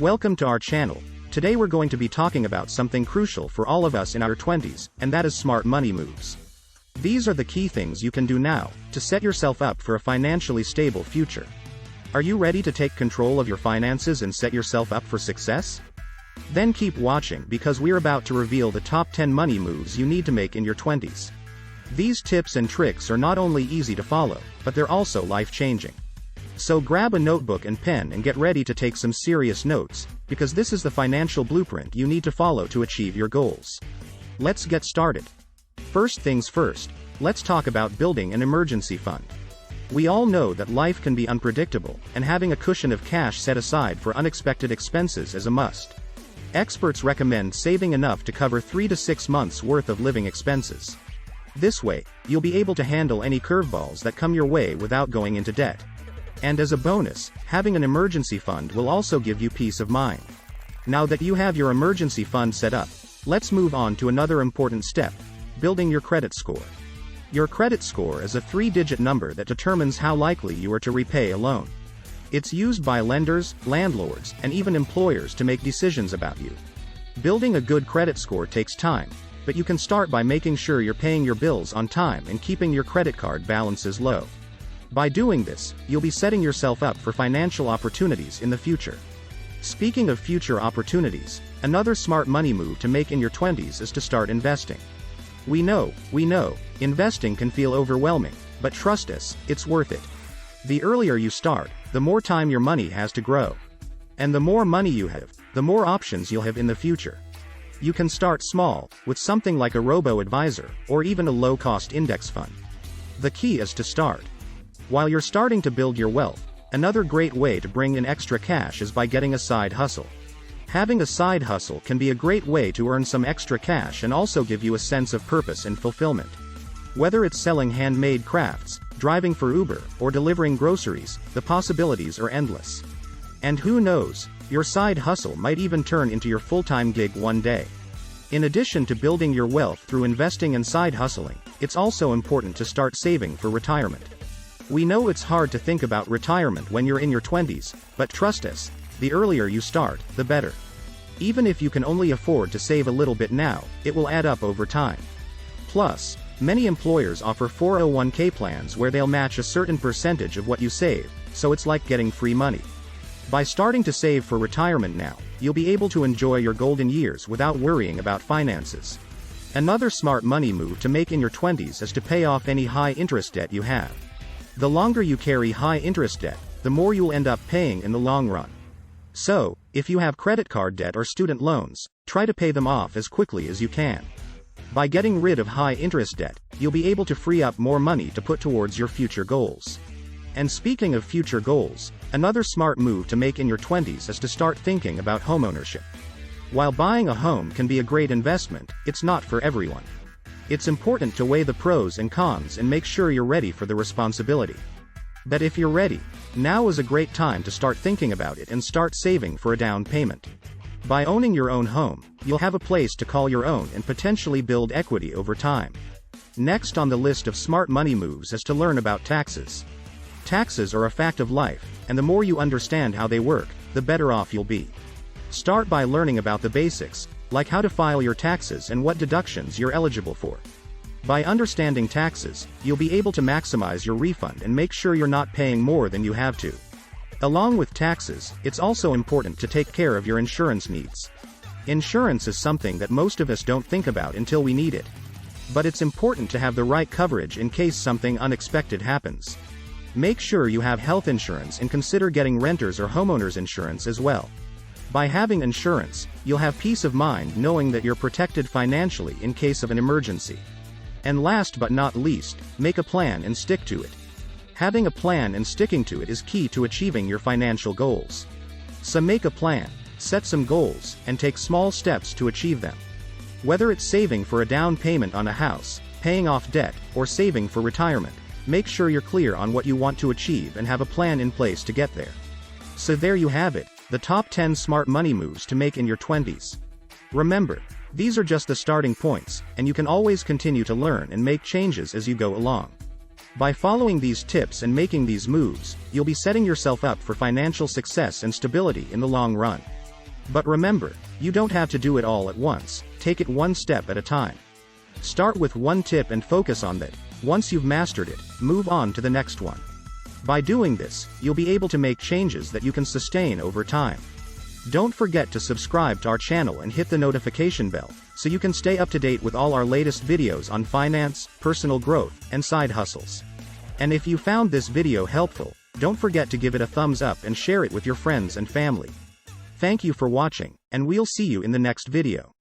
Welcome to our channel. Today we're going to be talking about something crucial for all of us in our 20s, and that is smart money moves. These are the key things you can do now to set yourself up for a financially stable future. Are you ready to take control of your finances and set yourself up for success? Then keep watching because we're about to reveal the top 10 money moves you need to make in your 20s. These tips and tricks are not only easy to follow, but they're also life-changing. So grab a notebook and pen and get ready to take some serious notes, because this is the financial blueprint you need to follow to achieve your goals. Let's get started. First things first, let's talk about building an emergency fund. We all know that life can be unpredictable, and having a cushion of cash set aside for unexpected expenses is a must. Experts recommend saving enough to cover 3 to 6 months' worth of living expenses. This way, you'll be able to handle any curveballs that come your way without going into debt. And as a bonus, having an emergency fund will also give you peace of mind. Now that you have your emergency fund set up, let's move on to another important step: building your credit score. Your credit score is a 3-digit number that determines how likely you are to repay a loan. It's used by lenders, landlords, and even employers to make decisions about you. Building a good credit score takes time, but you can start by making sure you're paying your bills on time and keeping your credit card balances low. By doing this, you'll be setting yourself up for financial opportunities in the future. Speaking of future opportunities, another smart money move to make in your 20s is to start investing. We know, investing can feel overwhelming, but trust us, it's worth it. The earlier you start, the more time your money has to grow. And the more money you have, the more options you'll have in the future. You can start small, with something like a robo-advisor, or even a low-cost index fund. The key is to start. While you're starting to build your wealth, another great way to bring in extra cash is by getting a side hustle. Having a side hustle can be a great way to earn some extra cash and also give you a sense of purpose and fulfillment. Whether it's selling handmade crafts, driving for Uber, or delivering groceries, the possibilities are endless. And who knows, your side hustle might even turn into your full-time gig one day. In addition to building your wealth through investing and side hustling, it's also important to start saving for retirement. We know it's hard to think about retirement when you're in your 20s, but trust us, the earlier you start, the better. Even if you can only afford to save a little bit now, it will add up over time. Plus, many employers offer 401k plans where they'll match a certain percentage of what you save, so it's like getting free money. By starting to save for retirement now, you'll be able to enjoy your golden years without worrying about finances. Another smart money move to make in your 20s is to pay off any high-interest debt you have. The longer you carry high-interest debt, the more you'll end up paying in the long run. So, if you have credit card debt or student loans, try to pay them off as quickly as you can. By getting rid of high-interest debt, you'll be able to free up more money to put towards your future goals. And speaking of future goals, another smart move to make in your 20s is to start thinking about homeownership. While buying a home can be a great investment, it's not for everyone. It's important to weigh the pros and cons and make sure you're ready for the responsibility. But if you're ready, now is a great time to start thinking about it and start saving for a down payment. By owning your own home, you'll have a place to call your own and potentially build equity over time. Next on the list of smart money moves is to learn about taxes. Taxes are a fact of life, and the more you understand how they work, the better off you'll be. Start by learning about the basics, like how to file your taxes and what deductions you're eligible for. By understanding taxes, you'll be able to maximize your refund and make sure you're not paying more than you have to. Along with taxes, it's also important to take care of your insurance needs. Insurance is something that most of us don't think about until we need it. But it's important to have the right coverage in case something unexpected happens. Make sure you have health insurance and consider getting renters or homeowners insurance as well. By having insurance, you'll have peace of mind knowing that you're protected financially in case of an emergency. And last but not least, make a plan and stick to it. Having a plan and sticking to it is key to achieving your financial goals. So make a plan, set some goals, and take small steps to achieve them. Whether it's saving for a down payment on a house, paying off debt, or saving for retirement, make sure you're clear on what you want to achieve and have a plan in place to get there. So there you have it, the top 10 smart money moves to make in your 20s. Remember, these are just the starting points, and you can always continue to learn and make changes as you go along. By following these tips and making these moves, you'll be setting yourself up for financial success and stability in the long run. But remember, you don't have to do it all at once, take it one step at a time. Start with one tip and focus on that. Once you've mastered it, move on to the next one. By doing this, you'll be able to make changes that you can sustain over time. Don't forget to subscribe to our channel and hit the notification bell, so you can stay up to date with all our latest videos on finance, personal growth, and side hustles. And if you found this video helpful, don't forget to give it a thumbs up and share it with your friends and family. Thank you for watching, and we'll see you in the next video.